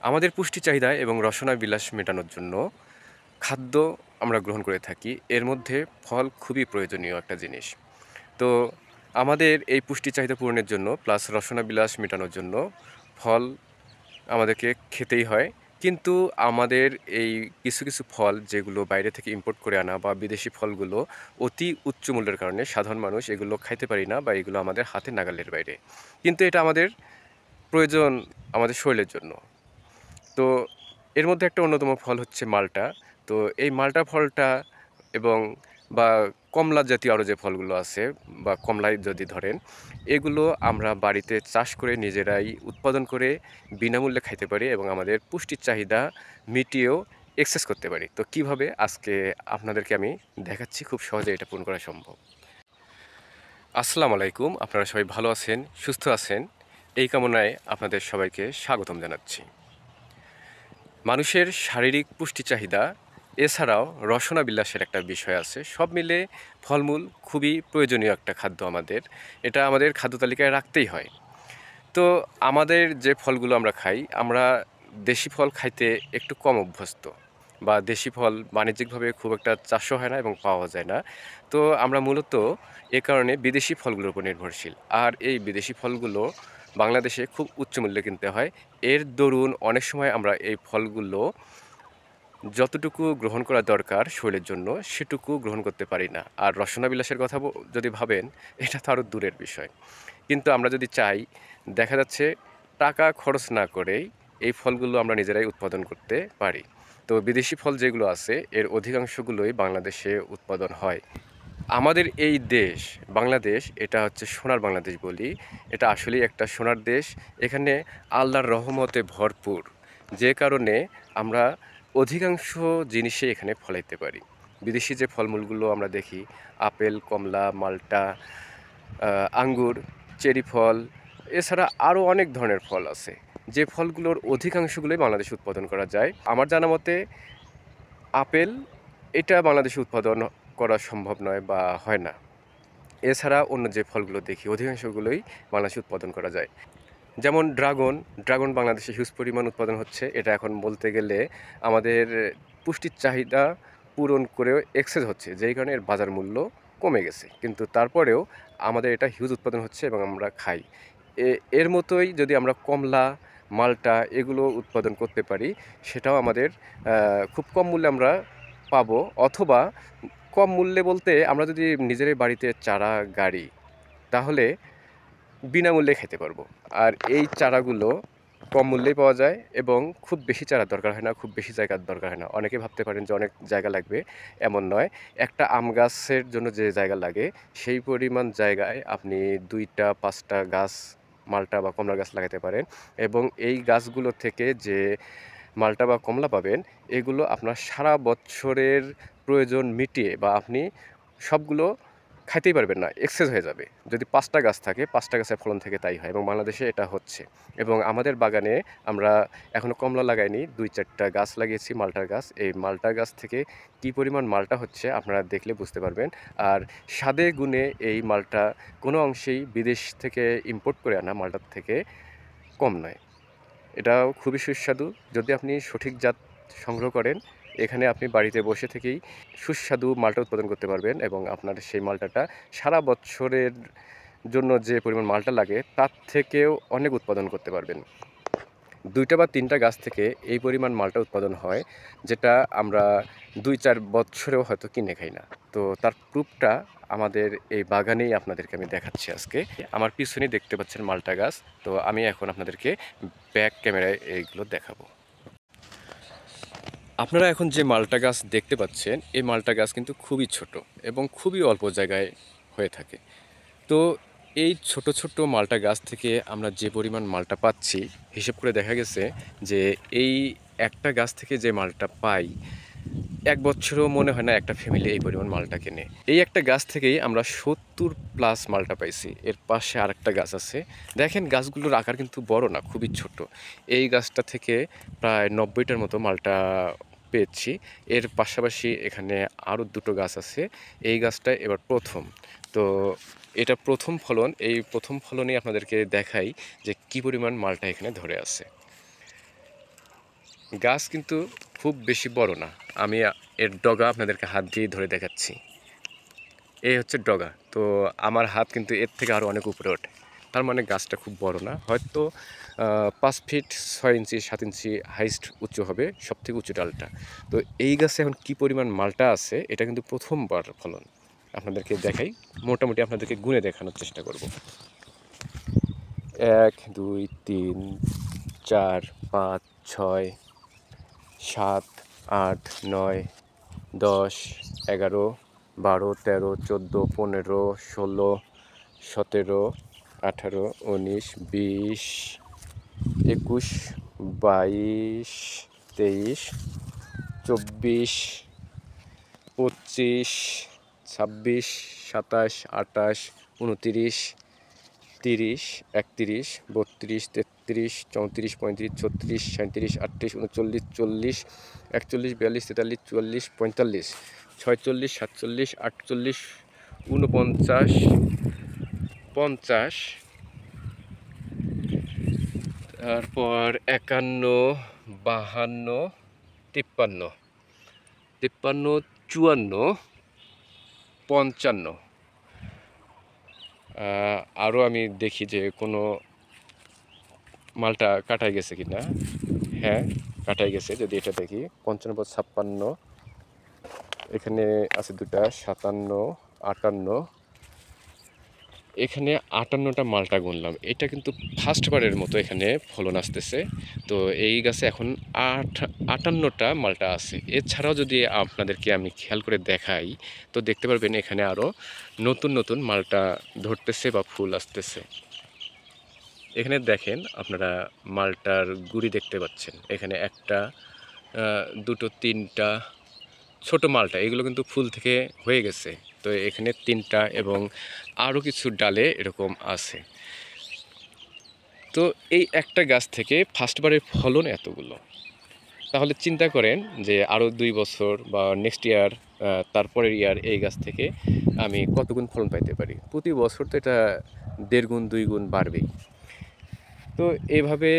আমাদের পুষ্টি চাহিদা এবং রসনা বিলাস মেটানোর জন্য খাদ্য আমরা গ্রহণ করে থাকি। এর মধ্যে ফল খুবই প্রয়োজনীয় একটা জিনিস। তো আমাদের এই পুষ্টি চাহিদা পূরণের জন্য প্লাস রসনা বিলাস মেটানোর জন্য ফল আমাদেরকে খেতেই হয়। কিন্তু আমাদের এই কিছু কিছু ফল যেগুলো বাইরে থেকে ইম্পোর্ট করে আনা বা বিদেশি ফলগুলো অতি উচ্চ মূল্যের কারণে সাধারণ মানুষ এগুলো খাইতে পারি না বা এগুলো আমাদের হাতের নাগালের বাইরে। কিন্তু এটা আমাদের প্রয়োজন আমাদের শরীরের জন্য। তো এর মধ্যে একটা অন্যতম ফল হচ্ছে মাল্টা। তো এই মাল্টা ফলটা এবং বা কমলা জাতীয় আরও যে ফলগুলো আছে বা কমলাই যদি ধরেন, এগুলো আমরা বাড়িতে চাষ করে নিজেরাই উৎপাদন করে বিনামূল্যে খাইতে পারি এবং আমাদের পুষ্টির চাহিদা মিটিয়েও এক্সেস করতে পারি। তো কিভাবে আজকে আপনাদেরকে আমি দেখাচ্ছি, খুব সহজে এটা পূরণ করা সম্ভব। আসসালামু আলাইকুম, আপনারা সবাই ভালো আছেন, সুস্থ আছেন, এই কামনায় আপনাদের সবাইকে স্বাগতম জানাচ্ছি। মানুষের শারীরিক পুষ্টি চাহিদা এছাড়াও রসনা বিলাসের একটা বিষয় আছে। সব মিলে ফলমূল খুবই প্রয়োজনীয় একটা খাদ্য আমাদের। এটা আমাদের খাদ্য তালিকায় রাখতেই হয়। তো আমাদের যে ফলগুলো আমরা খাই, আমরা দেশি ফল খাইতে একটু কম অভ্যস্ত বা দেশি ফল বাণিজ্যিকভাবে খুব একটা চাষও হয় না এবং পাওয়া যায় না। তো আমরা মূলত এ কারণে বিদেশি ফলগুলোর উপর নির্ভরশীল। আর এই বিদেশি ফলগুলো বাংলাদেশে খুব উচ্চ মূল্যে কিনতে হয়। এর দরুন অনেক সময় আমরা এই ফলগুলো যতটুকু গ্রহণ করা দরকার শরীরের জন্য সেটুকু গ্রহণ করতে পারি না। আর রসনা বিলাসের কথা যদি ভাবেন, এটা তো আরও দূরের বিষয়। কিন্তু আমরা যদি চাই, দেখা যাচ্ছে টাকা খরচ না করেই এই ফলগুলো আমরা নিজেরাই উৎপাদন করতে পারি। তো বিদেশি ফল যেগুলো আছে এর অধিকাংশগুলোই বাংলাদেশে উৎপাদন হয়। আমাদের এই দেশ বাংলাদেশ, এটা হচ্ছে সোনার বাংলাদেশ বলি। এটা আসলেই একটা সোনার দেশ। এখানে আল্লাহর রহমতে ভরপুর, যে কারণে আমরা অধিকাংশ জিনিসই এখানে ফলাইতে পারি। বিদেশি যে ফলমূলগুলো আমরা দেখি, আপেল, কমলা, মাল্টা, আঙ্গুর, চেরি ফল, এছাড়া আরও অনেক ধরনের ফল আছে, যে ফলগুলোর অধিকাংশগুলোই বাংলাদেশে উৎপাদন করা যায়। আমার জানা মতে আপেল এটা বাংলাদেশে উৎপাদন করা সম্ভব নয় বা হয় না। এছাড়া অন্য যে ফলগুলো দেখি অধিকাংশগুলোই বাংলাদেশে উৎপাদন করা যায়। যেমন ড্রাগন বাংলাদেশে হিউজ পরিমাণ উৎপাদন হচ্ছে। এটা এখন বলতে গেলে আমাদের পুষ্টির চাহিদা পূরণ করেও এক্সেস হচ্ছে, যেই কারণে এর বাজার মূল্য কমে গেছে। কিন্তু তারপরেও আমাদের এটা হিউজ উৎপাদন হচ্ছে এবং আমরা খাই। এর মতোই যদি আমরা কমলা, মাল্টা এগুলো উৎপাদন করতে পারি, সেটাও আমাদের খুব কম মূল্যে আমরা পাবো। অথবা কম মূল্যে বলতে, আমরা যদি নিজেরাই বাড়িতে চারা গাড়ি, তাহলে বিনামূল্যে খেতে পারবো। আর এই চারাগুলো কম মূল্যেই পাওয়া যায় এবং খুব বেশি চারার দরকার হয় না, খুব বেশি জায়গার দরকার হয় না। অনেকে ভাবতে পারেন যে অনেক জায়গা লাগবে, এমন নয়। একটা আম গাছের জন্য যে জায়গা লাগে, সেই পরিমাণ জায়গায় আপনি 2টা 5টা গাছ, মাল্টা বা কমলা গাছ লাগাতে পারেন এবং এই গাছগুলো থেকে যে মাল্টা বা কমলা পাবেন, এগুলো আপনার সারা বছরের প্রয়োজন মিটিয়ে বা আপনি সবগুলো খাইতেই পারবেন না, এক্সেস হয়ে যাবে। যদি 5টা গাছ থাকে, 5টা গাছের ফলন থেকে তাই হয় এবং বাংলাদেশে এটা হচ্ছে। এবং আমাদের বাগানে আমরা এখনও কমলা লাগাইনি, 2-4টা গাছ লাগিয়েছি মাল্টার গাছ। এই মাল্টা গাছ থেকে কী পরিমাণ মাল্টা হচ্ছে আপনারা দেখলে বুঝতে পারবেন। আর স্বাদে গুণে এই মাল্টা কোনো অংশেই বিদেশ থেকে ইম্পোর্ট করে আনা মাল্টার থেকে কম নয়। এটাও খুবই সুস্বাদু। যদি আপনি সঠিক জাত সংগ্রহ করেন, এখানে আপনি বাড়িতে বসে থেকেই সুস্বাদু মাল্টা উৎপাদন করতে পারবেন এবং আপনার সেই মাল্টাটা সারা বছরের জন্য যে পরিমাণ মাল্টা লাগে তার থেকেও অনেক উৎপাদন করতে পারবেন। 2টা বা 3টা গাছ থেকে এই পরিমাণ মাল্টা উৎপাদন হয়, যেটা আমরা 2-4 বছরেও হয়তো কিনে খাই না। তো তার প্রুফটা আমাদের এই বাগানেই আপনাদেরকে আমি দেখাচ্ছি আজকে। আমার পিছনেই দেখতে পাচ্ছেন মাল্টা গাছ। তো আমি এখন আপনাদেরকে ব্যাক ক্যামেরায় এইগুলো দেখাবো। আপনারা এখন যে মাল্টা গাছ দেখতে পাচ্ছেন, এই মাল্টা গাছ কিন্তু খুবই ছোট এবং খুবই অল্প জায়গায় হয়ে থাকে। তো এই ছোট ছোট মাল্টা গাছ থেকে আমরা যে পরিমাণ মাল্টা পাচ্ছি, হিসেব করে দেখা গেছে যে এই একটা গাছ থেকে যে মালটা পাই, 1 বছরও মনে হয় না একটা ফ্যামিলি এই পরিমাণ মালটা কেনে। এই একটা গাছ থেকেই আমরা 70+ মালটা পাইছি। এর পাশে আরেকটা গাছ আছে, দেখেন গাছগুলোর আকার কিন্তু বড় না, খুবই ছোট। এই গাছটা থেকে প্রায় 90টার মতো মালটা পেয়েছি। এর পাশাপাশি এখানে আরও 2টো গাছ আছে। এই গাছটা এবার প্রথম। তো এটা প্রথম ফলন। এই প্রথম ফলনেই আপনাদেরকে দেখাই যে কী পরিমাণ মালটা এখানে ধরে আছে। গাছ কিন্তু খুব বেশি বড় না। আমি এর ডগা আপনাদেরকে হাত দিয়ে ধরে দেখাচ্ছি। এই হচ্ছে ডগা। তো আমার হাত কিন্তু এর থেকে আরও অনেক উপরে ওঠে। তার মানে গাছটা খুব বড় না, হয়তো 5 ফিট 6 ইঞ্চি 7 ইঞ্চি হাইস্ট উঁচু হবে, সবথেকে উঁচু ডালটা। তো এই গাছে এখন কী পরিমাণ মালটা আছে, এটা কিন্তু প্রথমবার ফলন। আপনাদেরকে দেখাই, মোটামুটি আপনাদেরকে গুণে দেখানোর চেষ্টা করব। 1 2 3 4 5 6 7 8 9 10 11 12 13 14 15 16 17 18 19 20 21 22 23 24 25 26 27 28 29 30 31 32 33 34 35 36 37 38 39 40 41 42 43 44 45 46 47 48 49 50, তারপর 51 52 53 53 54 55। আরও আমি দেখি যে কোনো মালটা কাটাই গেছে কি না। হ্যাঁ, কাটাই গেছে। যদি এটা দেখি 55 56, এখানে আছে দুটা 57 58, এখানে 58টা মালটা গুনলাম। এটা কিন্তু ফার্স্টবারের মতো এখানে ফলন আসতেছে। তো এই গাছে এখন 58টা মালটা আছে। এছাড়াও যদি আপনাদেরকে আমি খেয়াল করে দেখাই, তো দেখতে পারবেন এখানে আরও নতুন নতুন মালটা ধরতেছে বা ফুল আসতেছে। এখানে দেখেন আপনারা মালটার গুঁড়ি দেখতে পাচ্ছেন। এখানে একটা, দুটো, তিনটা ছোট মালটা, এগুলো কিন্তু ফুল থেকে হয়ে গেছে। তো এখানে 3টা এবং আরও কিছু ডালে এরকম আছে। তো এই একটা গাছ থেকে ফার্স্টবারের ফলন এতগুলো। তাহলে চিন্তা করেন যে আরও 2 বছর বা নেক্সট ইয়ার, তারপরের ইয়ার এই গাছ থেকে আমি কতগুণ ফলন পাইতে পারি। প্রতি বছর তো এটা 1.5 গুণ 2 গুণ বাড়বেই। তো এভাবে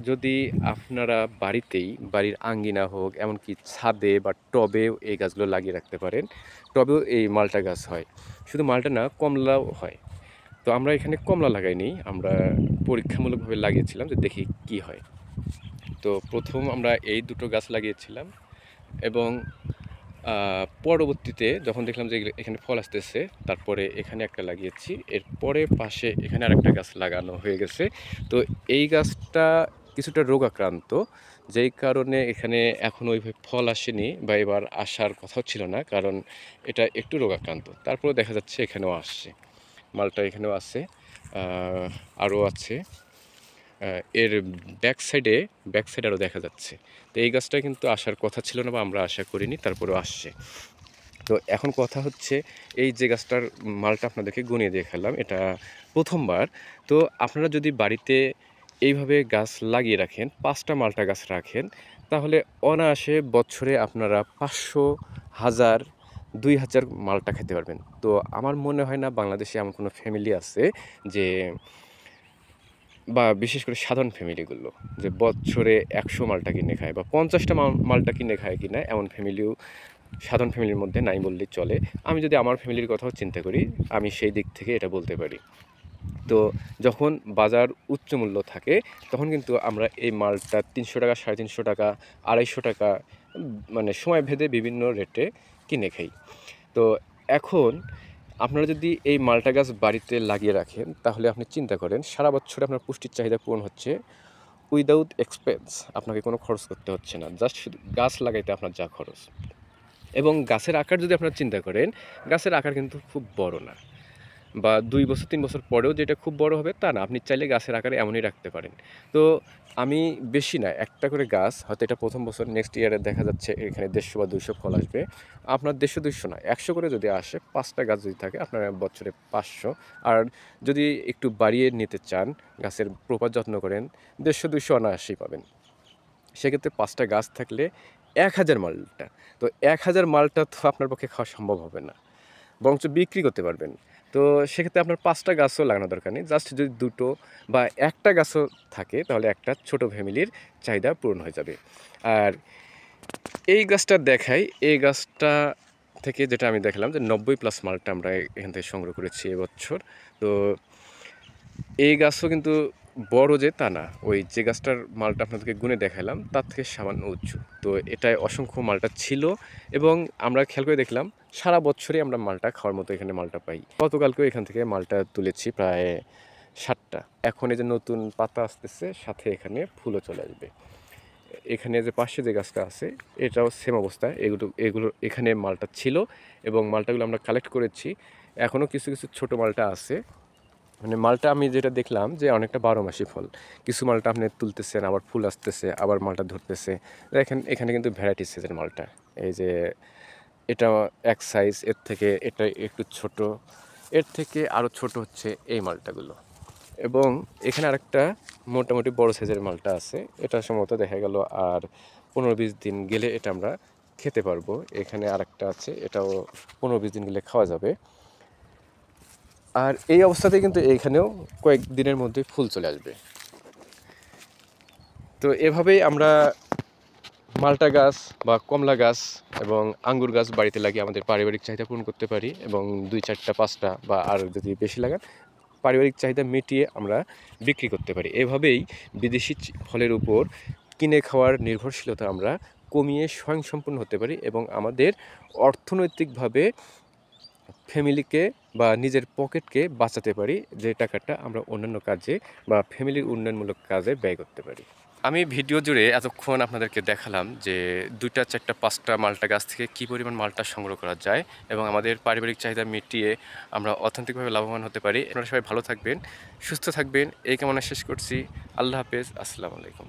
যদি আপনারা বাড়িতেই, বাড়ির আঙ্গিনা হোক, এমনকি ছাদে বা টবেও এই গাছগুলো লাগিয়ে রাখতে পারেন। টবেও এই মালটা গাছ হয়, শুধু মালটা না, কমলাও হয়। তো আমরা এখানে কমলা লাগাইনি, আমরা পরীক্ষামূলকভাবে লাগিয়েছিলাম যে দেখি কি হয়। তো প্রথম আমরা এই দুটো গাছ লাগিয়েছিলাম এবং পরবর্তীতে যখন দেখলাম যে এখানে ফল আসতেছে, তারপরে এখানে একটা লাগিয়েছি, এরপরে পাশে এখানে আরেকটা গাছ লাগানো হয়ে গেছে। তো এই গাছটা কিছুটা রোগাক্রান্ত, যেই কারণে এখানে এখন ওইভাবে ফল আসেনি বা এবার আসার কথাও ছিল না, কারণ এটা একটু রোগাক্রান্ত। তারপরে দেখা যাচ্ছে এখানেও আসছে মালটা, এখানেও আছে, আরও আছে। এর ব্যাক সাইডে আরও দেখা যাচ্ছে। তো এই গাছটা কিন্তু আসার কথা ছিল না বা আমরা আশা করিনি, তারপরেও আসছে। তো এখন কথা হচ্ছে, এই যে গাছটার মালটা আপনাদেরকে গুনিয়ে দেখালাম, এটা প্রথমবার। তো আপনারা যদি বাড়িতে এইভাবে গাছ লাগিয়ে রাখেন, 5টা মালটা গাছ রাখেন, তাহলে অনায়াসে বছরে আপনারা 500, 1000, 2000 মালটা খেতে পারবেন। তো আমার মনে হয় না বাংলাদেশে এমন কোনো ফ্যামিলি আছে যে, বা বিশেষ করে সাধারণ ফ্যামিলিগুলো, যে বছরে 100 মালটা কিনে খায় বা 50টা মালটা কিনে খায় কিনা, এমন ফ্যামিলিও সাধারণ ফ্যামিলির মধ্যে নাই বললেই চলে। আমি যদি আমার ফ্যামিলির কথাও চিন্তা করি, আমি সেই দিক থেকে এটা বলতে পারি। তো যখন বাজার উচ্চ মূল্য থাকে, তখন কিন্তু আমরা এই মালটা 300 টাকা, 350 টাকা, 250 টাকা, মানে সময় ভেদে বিভিন্ন রেটে কিনে খাই। তো এখন আপনারা যদি এই মালটা গাছ বাড়িতে লাগিয়ে রাখেন, তাহলে আপনি চিন্তা করেন সারা বছরে আপনার পুষ্টির চাহিদা পূরণ হচ্ছে উইদাউট এক্সপেন্স। আপনাকে কোনো খরচ করতে হচ্ছে না, জাস্ট শুধু গাছ লাগাইতে আপনার যা খরচ। এবং গাছের আকার যদি আপনারা চিন্তা করেন, গাছের আকার কিন্তু খুব বড় না, বা 2 বছর 3 বছর পরেও যে এটা খুব বড় হবে তা না। আপনি চাইলে গাছের আকারে এমনই রাখতে পারেন। তো আমি বেশি না, একটা করে গাছ, হয়তো এটা প্রথম বছর, নেক্সট ইয়ারে দেখা যাচ্ছে এখানে 150 বা 200 ফল আসবে। আপনার 150 200 না, 100 করে যদি আসে, 5টা গাছ যদি থাকে, আপনার বছরে 500। আর যদি একটু বাড়িয়ে নিতে চান, গাছের প্রপার যত্ন করেন, 150 200 অনায়াসেই পাবেন। সেক্ষেত্রে 5টা গাছ থাকলে 1000 মালটা। তো 1000 মালটা তো আপনার পক্ষে খাওয়া সম্ভব হবে না, বরঞ্চ বিক্রি করতে পারবেন। তো সেক্ষেত্রে আপনার ৫টা গাছও লাগানো দরকার নেই। জাস্ট যদি ২টো বা ১টা গাছও থাকে তাহলে একটা ছোট ফ্যামিলির চাহিদা পূরণ হয়ে যাবে। আর এই গাছটা দেখাই, এই গাছটা থেকে যেটা আমি দেখালাম যে ৯০+ মালটা আমরা এখান থেকে সংগ্রহ করেছি এবছর। তো এই গাছও কিন্তু বড় যে তা না। ওই যে গাছটার মালটা আপনাদেরকে গুণে দেখাইলাম তার থেকে সামান্য উঁচু। তো এটায় অসংখ্য মালটা ছিল এবং আমরা খেয়াল করে দেখলাম সারা বছরই আমরা মালটা খাওয়ার মতো এখানে মালটা পাই। গতকালকেও এখান থেকে মালটা তুলেছি প্রায় ৭টা। এখন এই যে নতুন পাতা আসতেছে, সাথে এখানে ফুলও চলে আসবে। এখানে যে পাশে যে গাছটা আছে এটাও সেম অবস্থা। এগুলো এখানে মালটা ছিল এবং মালটাগুলো আমরা কালেক্ট করেছি। এখনও কিছু কিছু ছোট মালটা আছে। মানে মালটা আমি যেটা দেখলাম যে অনেকটা ১২ মাসি ফল। কিছু মালটা আপনি তুলতেছেন, আবার ফুল আসতেছে, আবার মালটা ধরতেছে। দেখেন এখানে কিন্তু ভ্যারাইটি সাইজের মালটা। এই যে এটা এক সাইজ, এর থেকে এটা একটু ছোট, এর থেকে আরও ছোট হচ্ছে এই মালটাগুলো। এবং এখানে আরেকটা মোটামুটি বড় সাইজের মালটা আছে। এটা সম্ভবত দেখা গেল আর ১৫-২০ দিন গেলে এটা আমরা খেতে পারবো। এখানে আরেকটা আছে, এটাও ১৫-২০ দিন গেলে খাওয়া যাবে। আর এই অবস্থাতেই কিন্তু এইখানেও কয়েকদিনের মধ্যে ফুল চলে আসবে। তো এভাবেই আমরা মাল্টা গাছ বা কমলা গাছ এবং আঙ্গুর গাছ বাড়িতে লাগিয়ে আমাদের পারিবারিক চাহিদা পূরণ করতে পারি এবং ২, ৪টা, ৫টা বা আর যদি বেশি লাগান পারিবারিক চাহিদা মিটিয়ে আমরা বিক্রি করতে পারি। এভাবেই বিদেশি ফলের উপর কিনে খাওয়ার নির্ভরশীলতা আমরা কমিয়ে স্বয়ংসম্পূর্ণ হতে পারি এবং আমাদের অর্থনৈতিকভাবে ফ্যামিলিকে বা নিজের পকেটকে বাঁচাতে পারি, যে টাকাটা আমরা অন্যান্য কাজে বা ফ্যামিলির উন্নয়নমূলক কাজে ব্যয় করতে পারি। আমি ভিডিও জুড়ে এতক্ষণ আপনাদেরকে দেখালাম যে ২টা, ৪টা, 5টা মালটা গাছ থেকে কী পরিমাণ মালটা সংগ্রহ করা যায় এবং আমাদের পারিবারিক চাহিদা মিটিয়ে আমরা অর্থনৈতিকভাবে লাভবান হতে পারি। আপনারা সবাই ভালো থাকবেন, সুস্থ থাকবেন এই কামনা শেষ করছি। আল্লাহ হাফেজ, আসসালামু আলাইকুম।